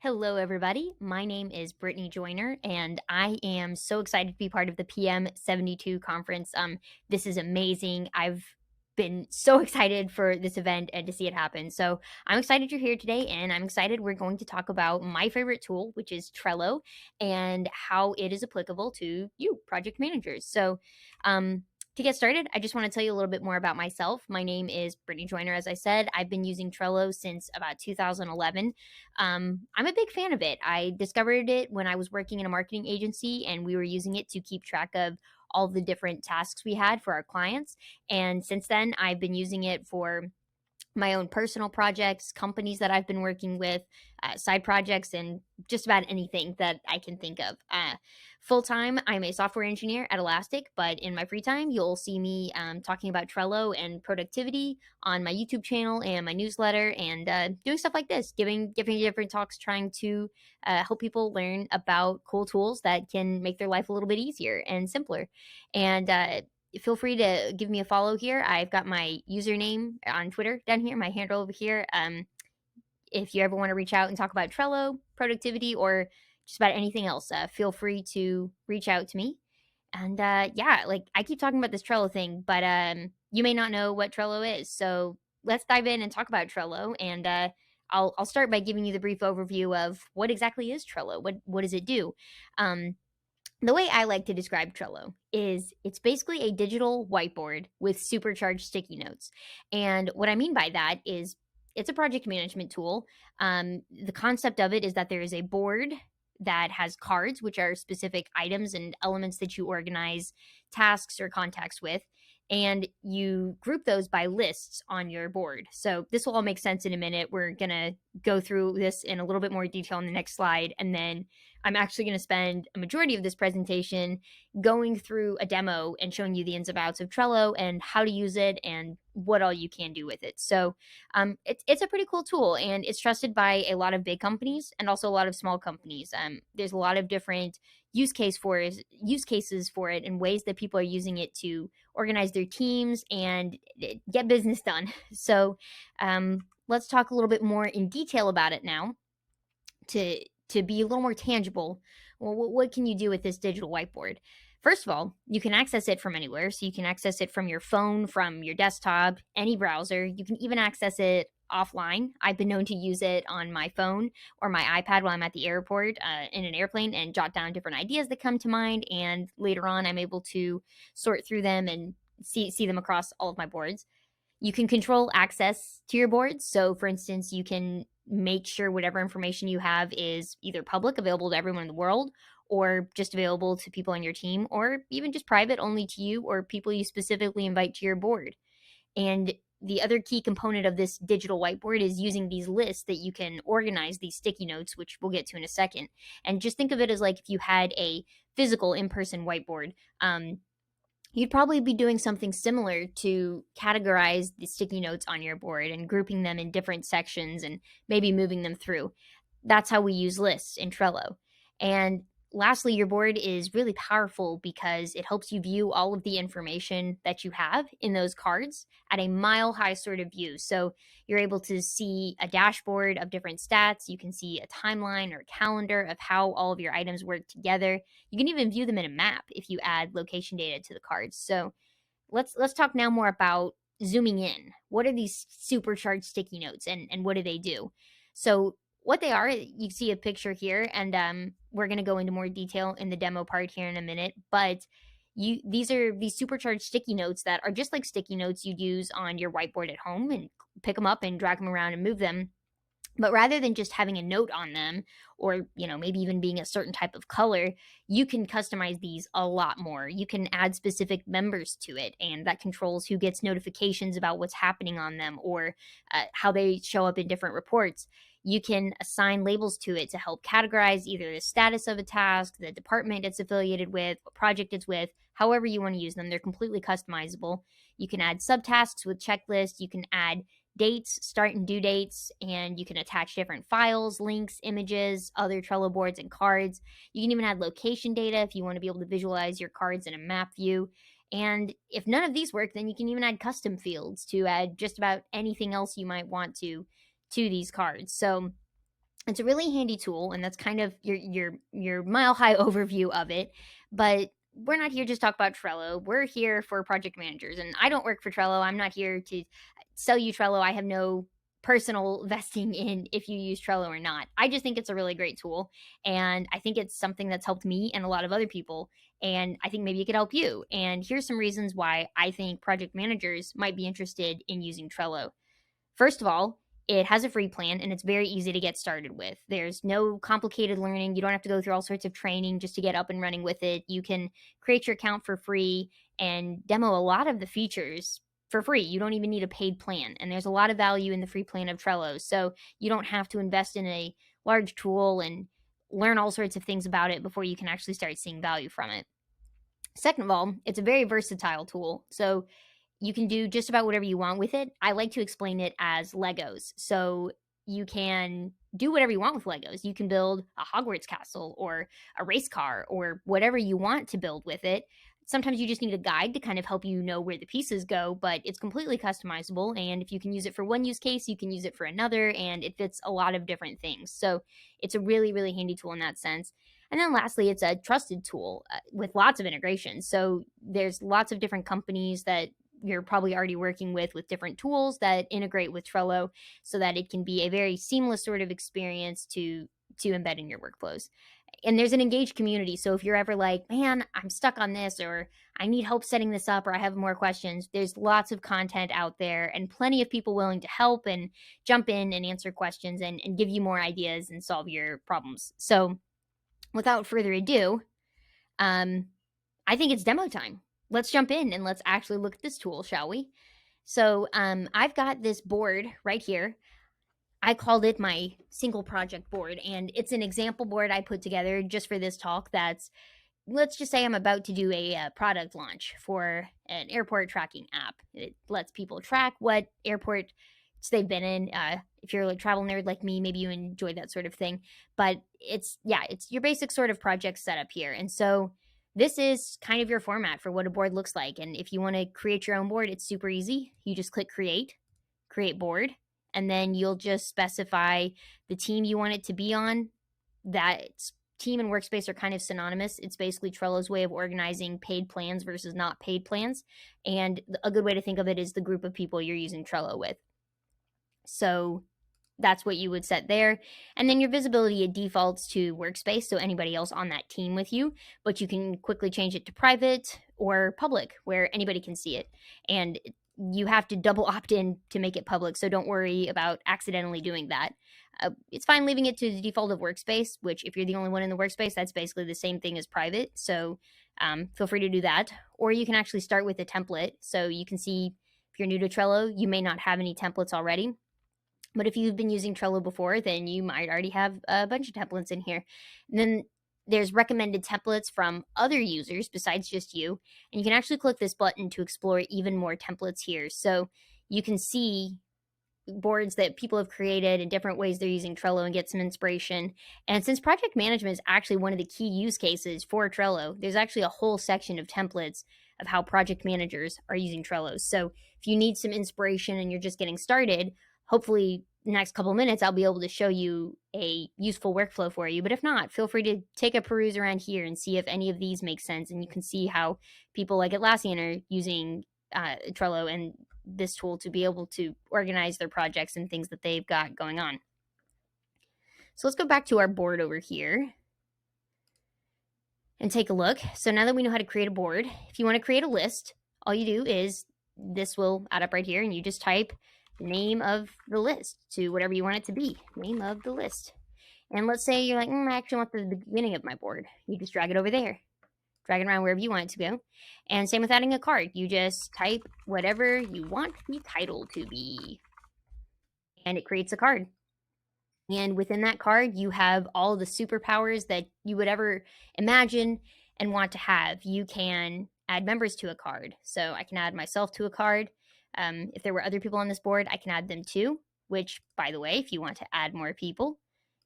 Hello, everybody. My name is Brittany Joiner, and I am so excited to be part of the PM72 conference. This is amazing. I've been so excited for this event and to see it happen. So I'm excited you're here today, and I'm excited we're going to talk about my favorite tool, which is Trello, and how it is applicable to you, project managers. Um, to get started, I just want to tell you a little bit more about myself. My name is Brittany Joiner, as I said. I've been using Trello since about 2011. I'm a big fan of it. I discovered it when I was working in a marketing agency and we were using it to keep track of all the different tasks we had for our clients. And since then, I've been using it for my own personal projects, companies that I've been working with, side projects, and just about anything that I can think of. Full time, I'm a software engineer at Elastic, but in my free time, you'll see me talking about Trello and productivity on my YouTube channel and my newsletter, and doing stuff like this, giving different talks, trying to help people learn about cool tools that can make their life a little bit easier and simpler. And feel free to give me a follow here. I've got my username on Twitter down here, my handle over here. If you ever want to reach out and talk about Trello, productivity, or just about anything else, feel free to reach out to me. And yeah, like I keep talking about this Trello thing, but you may not know what Trello is. So let's dive in and talk about Trello. And I'll start by giving you the brief overview of what exactly is Trello. What does it do? Um, the way I like to describe Trello is it's basically a digital whiteboard with supercharged sticky notes. And what I mean by that is it's a project management tool. The concept of it is that there is a board that has cards, which are specific items and elements that you organize tasks or contacts with. And you group those by lists on your board. So this will all make sense in a minute. We're going to go through this in a little bit more detail in the next slide. And then I'm actually going to spend a majority of this presentation going through a demo and showing you the ins and outs of Trello and how to use it and what all you can do with it. So it's a pretty cool tool, and it's trusted by a lot of big companies and also a lot of small companies. There's a lot of different use cases for it and ways that people are using it to organize their teams and get business done. So let's talk a little bit more in detail about it now to be a little more tangible. Well, what can you do with this digital whiteboard? First of all, you can access it from anywhere. So you can access it from your phone, from your desktop, any browser. You can even access it offline. I've been known to use it on my phone or my iPad while I'm at the airport in an airplane and jot down different ideas that come to mind. And later on, I'm able to sort through them and see them across all of my boards. You can control access to your boards. So, for instance, you can make sure whatever information you have is either public, available to everyone in the world, or just available to people on your team, or even just private only to you or people you specifically invite to your board. And the other key component of this digital whiteboard is using these lists that you can organize these sticky notes, which we'll get to in a second. And just think of it as like if you had a physical in person whiteboard. You'd probably be doing something similar to categorize the sticky notes on your board and grouping them in different sections and maybe moving them through. That's how we use lists in Trello. And lastly, your board is really powerful because it helps you view all of the information that you have in those cards at a mile high sort of view. So you're able to see a dashboard of different stats. You can see a timeline or a calendar of how all of your items work together. You can even view them in a map if you add location data to the cards. So let's talk now more about zooming in. What are these supercharged sticky notes and what do they do? So what they are, you see a picture here, and we're going to go into more detail in the demo part here in a minute, but these are these supercharged sticky notes that are just like sticky notes you'd use on your whiteboard at home and pick them up and drag them around and move them. But rather than just having a note on them or, maybe even being a certain type of color, you can customize these a lot more. You can add specific members to it, and that controls who gets notifications about what's happening on them or how they show up in different reports. You can assign labels to it to help categorize either the status of a task, the department it's affiliated with, what project it's with, however you want to use them. They're completely customizable. You can add subtasks with checklists. You can add dates, start and due dates, and you can attach different files, links, images, other Trello boards, and cards. You can even add location data if you want to be able to visualize your cards in a map view. And if none of these work, then you can even add custom fields to add just about anything else you might want to these cards. So It's a really handy tool, and that's kind of your mile high overview of it. But we're not here just to talk about Trello. We're here for project managers, and I don't work for Trello. I'm not here to sell you Trello. I have no personal vesting in if you use Trello or not. I just think it's a really great tool, and I think it's something that's helped me and a lot of other people. And I think maybe it could help you. And here's some reasons why I think project managers might be interested in using Trello. First of all, it has a free plan and it's very easy to get started with. There's no complicated learning. You don't have to go through all sorts of training just to get up and running with it. You can create your account for free and demo a lot of the features for free. You don't even need a paid plan. And there's a lot of value in the free plan of Trello. So you don't have to invest in a large tool and learn all sorts of things about it before you can actually start seeing value from it. Second of all, it's a very versatile tool. So you can do just about whatever you want with it. I like to explain it as Legos. So you can do whatever you want with Legos. You can build a Hogwarts castle or a race car or whatever you want to build with it. Sometimes you just need a guide to kind of help you know where the pieces go, but it's completely customizable. And if you can use it for one use case, you can use it for another, and it fits a lot of different things. So it's a really, really handy tool in that sense. And then lastly, it's a trusted tool with lots of integrations. So there's lots of different companies that you're probably already working with different tools that integrate with Trello so that it can be a very seamless sort of experience to embed in your workflows. And there's an engaged community. So if you're ever like, man, I'm stuck on this, or I need help setting this up, or I have more questions, there's lots of content out there and plenty of people willing to help and jump in and answer questions and give you more ideas and solve your problems. So without further ado, I think it's demo time. Let's jump in and let's actually look at this tool, shall we? So I've got this board right here. I called it my single project board, and it's an example board I put together just for this talk. That's, let's just say I'm about to do a product launch for an airport tracking app. It lets people track what airports they've been in. If you're a travel nerd like me, maybe you enjoy that sort of thing. But it's your basic sort of project setup here. And so this is kind of your format for what a board looks like. And if you want to create your own board, it's super easy. You just click create board, and then you'll just specify the team you want it to be on. That team and workspace are kind of synonymous. It's basically Trello's way of organizing paid plans versus not paid plans. And a good way to think of it is the group of people you're using Trello with. So that's what you would set there. And then your visibility, it defaults to workspace, so anybody else on that team with you, but you can quickly change it to private or public where anybody can see it. And you have to double opt in to make it public, so don't worry about accidentally doing that. It's fine leaving it to the default of workspace, which if you're the only one in the workspace, that's basically the same thing as private. So feel free to do that. Or you can actually start with a template. So you can see if you're new to Trello, you may not have any templates already. But if you've been using Trello before, then you might already have a bunch of templates in here. And then there's recommended templates from other users besides just you. And you can actually click this button to explore even more templates here. So you can see boards that people have created in different ways they're using Trello and get some inspiration. And since project management is actually one of the key use cases for Trello, there's actually a whole section of templates of how project managers are using Trello. So if you need some inspiration and you're just getting started, hopefully the next couple minutes I'll be able to show you a useful workflow for you. But if not, feel free to take a peruse around here and see if any of these make sense. And you can see how people like Atlassian are using Trello and this tool to be able to organize their projects and things that they've got going on. So let's go back to our board over here and take a look. So now that we know how to create a board, if you want to create a list, all you do is this will add up right here, and you just type the name of the list to whatever you want it to be, name of the list. And let's say you're like, I actually want the beginning of my board. You just drag it over there. Drag it around wherever you want it to go. And same with adding a card. You just type whatever you want the title to be. And it creates a card. And within that card, you have all the superpowers that you would ever imagine and want to have. You can add members to a card. So I can add myself to a card. If there were other people on this board, I can add them too, which, by the way, if you want to add more people,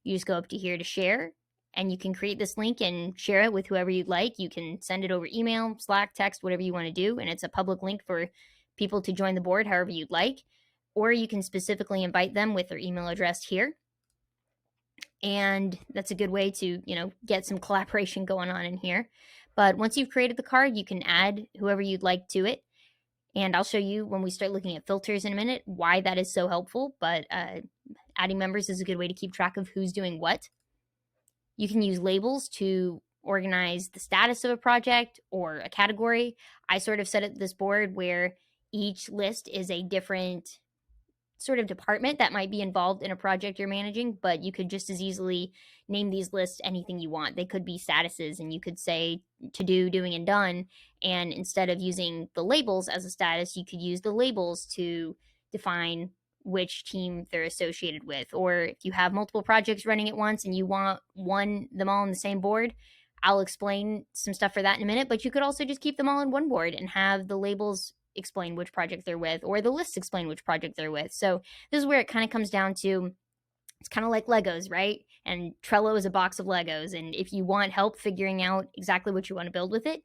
you just go up to here to share, and you can create this link and share it with whoever you'd like. You can send it over email, Slack, text, whatever you want to do, and it's a public link for people to join the board however you'd like. Or you can specifically invite them with their email address here. And that's a good way to, get some collaboration going on in here. But once you've created the card, you can add whoever you'd like to it. And I'll show you when we start looking at filters in a minute why that is so helpful. But adding members is a good way to keep track of who's doing what. You can use labels to organize the status of a project or a category. I sort of set up this board where each list is a different sort of department that might be involved in a project you're managing, but you could just as easily name these lists anything you want. They could be statuses, and you could say to do, doing, and done. And instead of using the labels as a status, you could use the labels to define which team they're associated with. Or if you have multiple projects running at once and you want them all on the same board, I'll explain some stuff for that in a minute, but you could also just keep them all on one board and have the labels explain which project they're with, or the lists explain which project they're with. So this is where it kind of comes down to, it's kind of like Legos, right? And Trello is a box of Legos. And if you want help figuring out exactly what you want to build with it,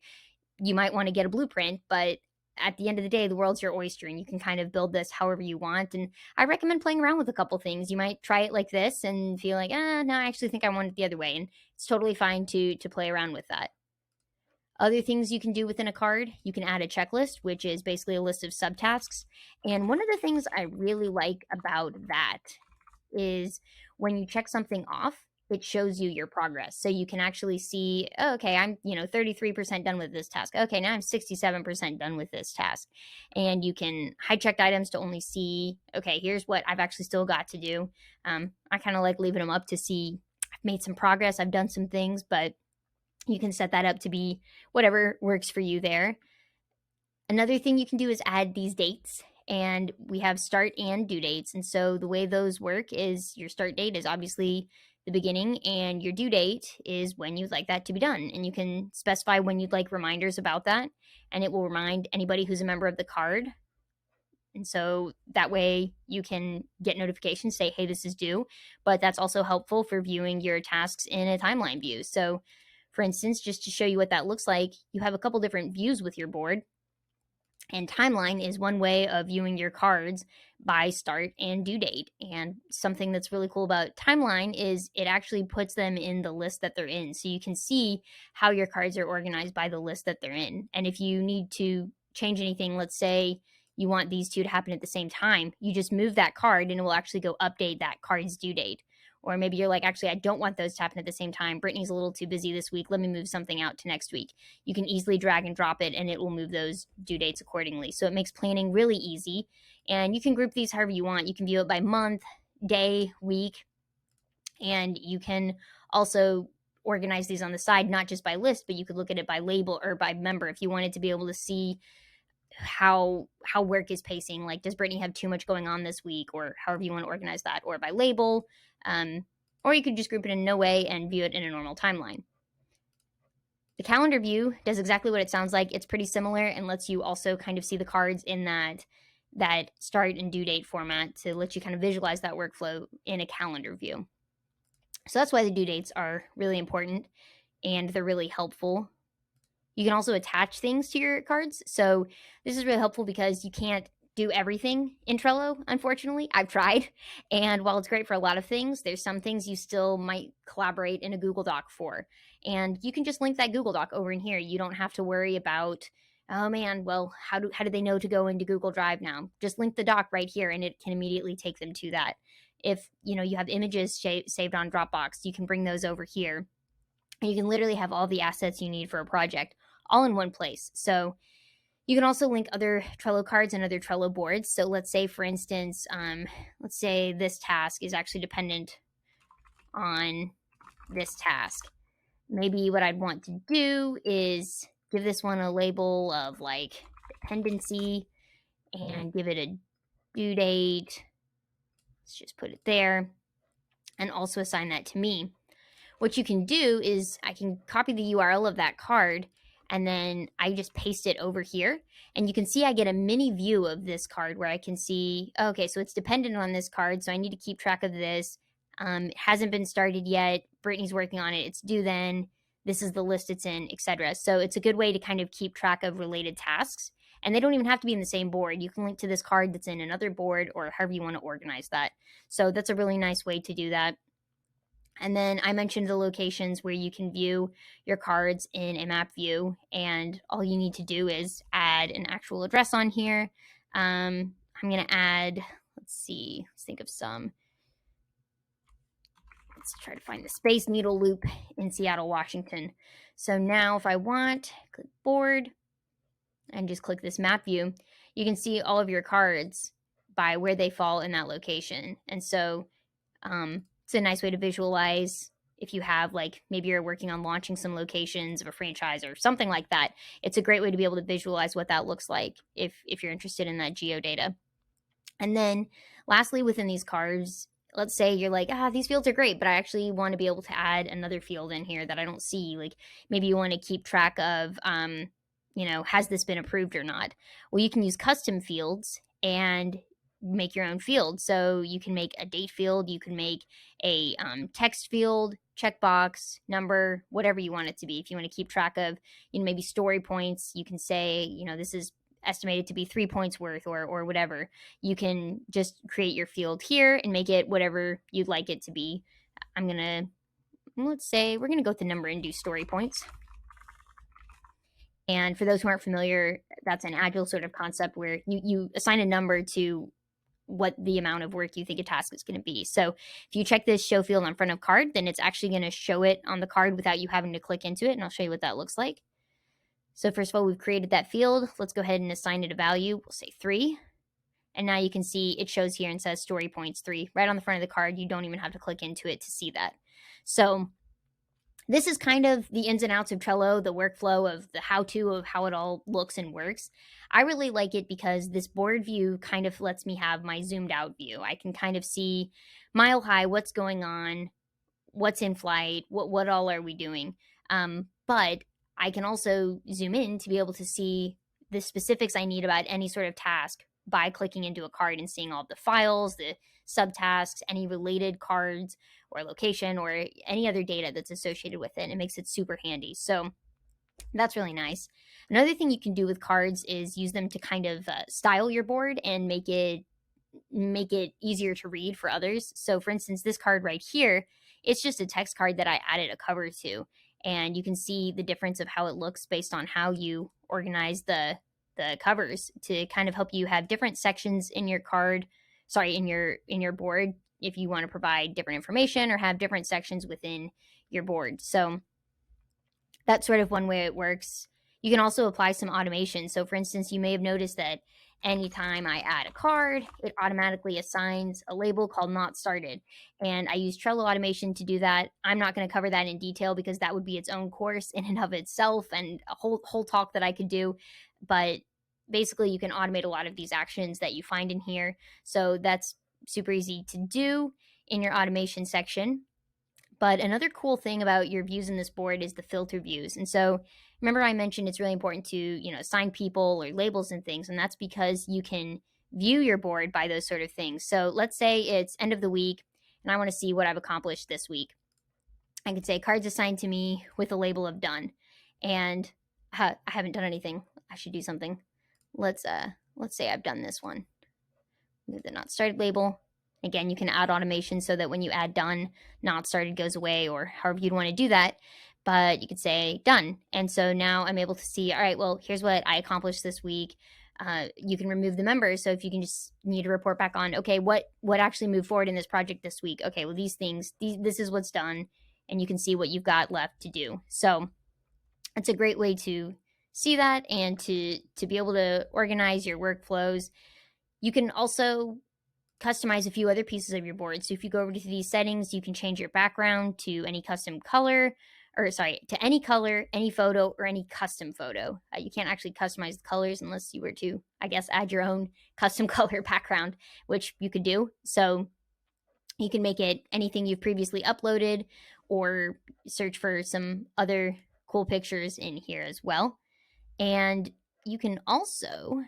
you might want to get a blueprint, but at the end of the day, the world's your oyster and you can kind of build this however you want. And I recommend playing around with a couple things. You might try it like this and feel like, no, I actually think I want it the other way. And it's totally fine to play around with that. Other things you can do within a card, you can add a checklist, which is basically a list of subtasks. And one of the things I really like about that is when you check something off, it shows you your progress. So you can actually see, oh, okay, I'm 33% done with this task. Okay, now I'm 67% done with this task. And you can hide checked items to only see, okay, here's what I've actually still got to do. I kind of like leaving them up to see I've made some progress, I've done some things, but you can set that up to be whatever works for you there. Another thing you can do is add these dates, and we have start and due dates. And so the way those work is your start date is obviously the beginning, and your due date is when you'd like that to be done. And you can specify when you'd like reminders about that, and it will remind anybody who's a member of the card. And so that way you can get notifications, say, hey, this is due. But that's also helpful for viewing your tasks in a timeline view. So for instance, just to show you what that looks like, you have a couple different views with your board. And timeline is one way of viewing your cards by start and due date. And something that's really cool about timeline is it actually puts them in the list that they're in. So you can see how your cards are organized by the list that they're in. And if you need to change anything, let's say you want these two to happen at the same time, you just move that card and it will actually go update that card's due date. Or maybe you're like, actually, I don't want those to happen at the same time. Brittany's a little too busy this week. Let me move something out to next week. You can easily drag and drop it, and it will move those due dates accordingly. So it makes planning really easy. And you can group these however you want. You can view it by month, day, week. And you can also organize these on the side, not just by list, but you could look at it by label or by member if you wanted to be able to see how work is pacing. Like, does Brittany have too much going on this week, or however you want to organize that, or by label. Or you could just group it in no way and view it in a normal timeline. The calendar view does exactly what it sounds like. It's pretty similar and lets you also kind of see the cards in that start and due date format to let you kind of visualize that workflow in a calendar view. So that's why the due dates are really important and they're really helpful. You can also attach things to your cards. So this is really helpful because you can't do everything in Trello, unfortunately. I've tried. And while it's great for a lot of things, there's some things you still might collaborate in a Google Doc for. And you can just link that Google Doc over in here. You don't have to worry about, oh man, well, how do they know to go into Google Drive now? Just link the doc right here and it can immediately take them to that. If you have images saved on Dropbox, you can bring those over here. And you can literally have all the assets you need for a project all in one place. So you can also link other Trello cards and other Trello boards. So let's say, for instance, let's say this task is actually dependent on this task. Maybe what I'd want to do is give this one a label of like dependency and give it a due date. Let's just put it there and also assign that to me. What you can do is I can copy the URL of that card and then I just paste it over here. And you can see I get a mini view of this card where I can see, okay, so it's dependent on this card, so I need to keep track of this. It hasn't been started yet. Brittany's working on it. It's due then. This is the list it's in, etc. So it's a good way to kind of keep track of related tasks. And they don't even have to be in the same board. You can link to this card that's in another board or however you want to organize that. So that's a really nice way to do that. And then I mentioned the locations where you can view your cards in a map view, and all you need to do is add an actual address on here. I'm going to add, let's think of some. Let's try to find the Space Needle Loop in Seattle, Washington. So now if I want, click board and just click this map view, you can see all of your cards by where they fall in that location. And so it's a nice way to visualize if you have, like, maybe you're working on launching some locations of a franchise or something like that. It's a great way to be able to visualize what that looks like if you're interested in that geodata. And then lastly, within these cards, let's say you're like, these fields are great, but I actually want to be able to add another field in here that I don't see. Like maybe you want to keep track of, has this been approved or not? Well, you can use custom fields and make your own field. So you can make a date field, you can make a text field, checkbox, number, whatever you want it to be. If you want to keep track of, maybe story points, you can say, this is estimated to be 3 points worth or whatever. You can just create your field here and make it whatever you'd like it to be. Let's say we're going to go with the number and do story points. And for those who aren't familiar, that's an agile sort of concept where you assign a number to what the amount of work you think a task is going to be. So if you check this show field on front of card, then it's actually going to show it on the card without you having to click into it. And I'll show you what that looks like. So first of all, we've created that field. Let's go ahead and assign it a value. We'll say 3. And now you can see it shows here and says story points 3 right on the front of the card. You don't even have to click into it to see that. So this is kind of the ins and outs of Trello, the workflow of the how-to of how it all looks and works. I really like it because this board view kind of lets me have my zoomed out view. I can kind of see mile high what's going on, what's in flight, what all are we doing. But I can also zoom in to be able to see the specifics I need about any sort of task by clicking into a card and seeing all the files, the subtasks, any related cards or location or any other data that's associated with it. It makes it super handy. So that's really nice. Another thing you can do with cards is use them to kind of style your board and make it easier to read for others. So for instance, this card right here, it's just a text card that I added a cover to. And you can see the difference of how it looks based on how you organize the covers to kind of help you have different sections in your in your board if you want to provide different information or have different sections within your board. So that's sort of one way it works. You can also apply some automation. So for instance, you may have noticed that anytime I add a card, it automatically assigns a label called not started. And I use Trello automation to do that. I'm not going to cover that in detail because that would be its own course in and of itself and a whole talk that I could do. But basically you can automate a lot of these actions that you find in here. So that's super easy to do in your automation section. But another cool thing about your views in this board is the filter views. And so remember I mentioned it's really important to, assign people or labels and things. And that's because you can view your board by those sort of things. So let's say it's end of the week and I want to see what I've accomplished this week. I could say cards assigned to me with a label of done. And I haven't done anything. I should do something. Let's say I've done this one. Move the not started label. Again, you can add automation so that when you add done, not started goes away or however you'd want to do that. But you could say done. And so now I'm able to see, all right, well, here's what I accomplished this week. You can remove the members. So if you can just need to report back on, okay, what actually moved forward in this project this week? Okay, well, these things, this is what's done. And you can see what you've got left to do. So it's a great way to see that and to be able to organize your workflows. You can also customize a few other pieces of your board. So if you go over to these settings, you can change your background to any custom color, to any color, any photo, or any custom photo. You can't actually customize the colors unless you were to, I guess, add your own custom color background, which you could do. So you can make it anything you've previously uploaded or search for some other cool pictures in here as well. And you can also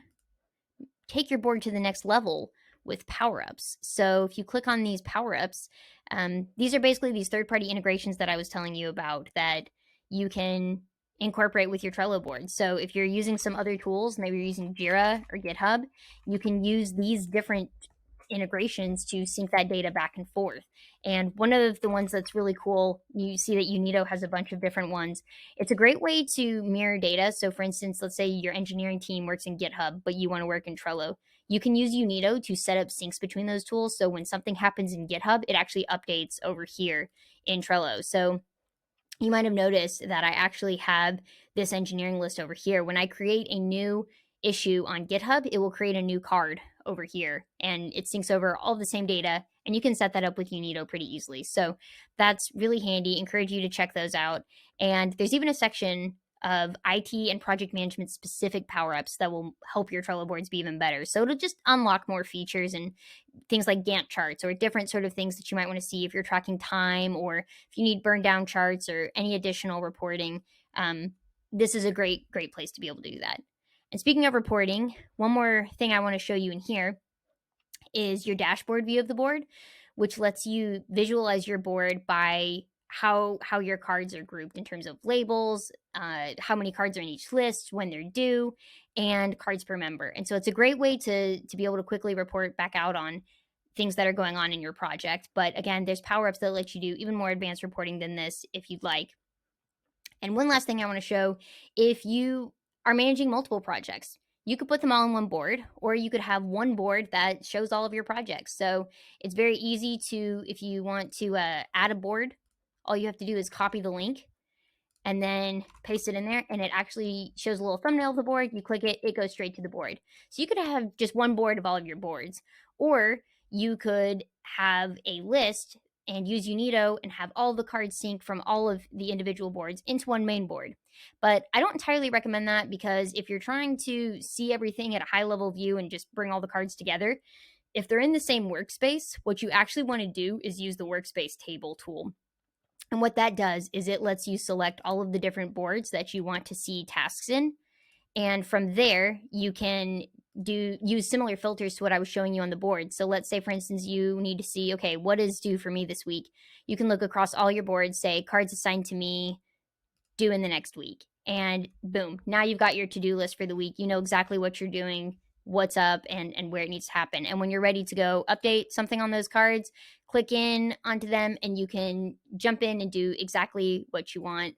take your board to the next level with Powerups. So if you click on these Powerups, these are basically these third-party integrations that I was telling you about that you can incorporate with your Trello board. So if you're using some other tools, maybe you're using Jira or GitHub, you can use these different integrations to sync that data back and forth. And one of the ones that's really cool, you see that Unito has a bunch of different ones. It's a great way to mirror data. So, for instance, let's say your engineering team works in GitHub, but you want to work in Trello. You can use Unito to set up syncs between those tools. So when something happens in GitHub, it actually updates over here in Trello. So you might have noticed that I actually have this engineering list over here. When I create a new issue on GitHub, it will create a new card over here, and it syncs over all the same data, and you can set that up with Unito pretty easily. So that's really handy. Encourage you to check those out. And there's even a section of IT and project management specific power ups that will help your Trello boards be even better. So it'll just unlock more features and things like Gantt charts or different sort of things that you might want to see if you're tracking time or if you need burn down charts or any additional reporting. This is a great place to be able to do that. And speaking of reporting, one more thing I want to show you in here is your dashboard view of the board, which lets you visualize your board by how your cards are grouped in terms of labels, how many cards are in each list, when they're due, and cards per member. And so it's a great way to be able to quickly report back out on things that are going on in your project. But again, there's Powerups that let you do even more advanced reporting than this if you'd like. And one last thing I want to show, if you are managing multiple projects, you could put them all on one board, or you could have one board that shows all of your projects. So it's very easy to, if you want to add a board, all you have to do is copy the link and then paste it in there, and it actually shows a little thumbnail of the board. You click it, it goes straight to the board. So you could have just one board of all of your boards, or you could have a list and use Unito and have all the cards sync from all of the individual boards into one main board. But I don't entirely recommend that, because if you're trying to see everything at a high level view and just bring all the cards together, if they're in the same workspace, what you actually want to do is use the workspace table tool. And what that does is it lets you select all of the different boards that you want to see tasks in. And from there, you can use similar filters to what I was showing you on the board. So let's say, for instance, you need to see, okay, what is due for me this week? You can look across all your boards, say cards assigned to me due in the next week. And boom, now you've got your to-do list for the week. You know exactly what you're doing, what's up, and where it needs to happen. And when you're ready to go update something on those cards, click in onto them and you can jump in and do exactly what you want,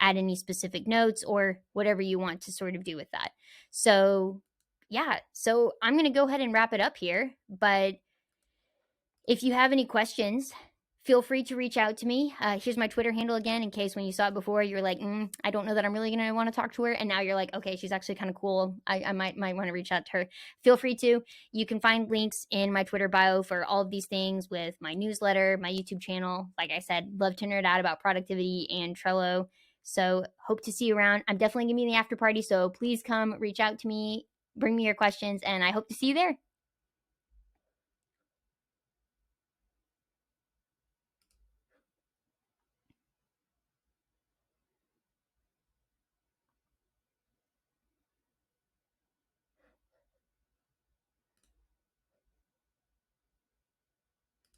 add any specific notes or whatever you want to sort of do with that. So yeah, so I'm going to go ahead and wrap it up here. But if you have any questions, feel free to reach out to me. Here's my Twitter handle again, in case when you saw it before, you're like, I don't know that I'm really going to want to talk to her. And now you're like, okay, she's actually kind of cool. I might want to reach out to her. Feel free to. You can find links in my Twitter bio for all of these things, with my newsletter, my YouTube channel. Like I said, love to nerd out about productivity and Trello. So hope to see you around. I'm definitely going to be in the after party. So please come reach out to me, bring me your questions, and I hope to see you there.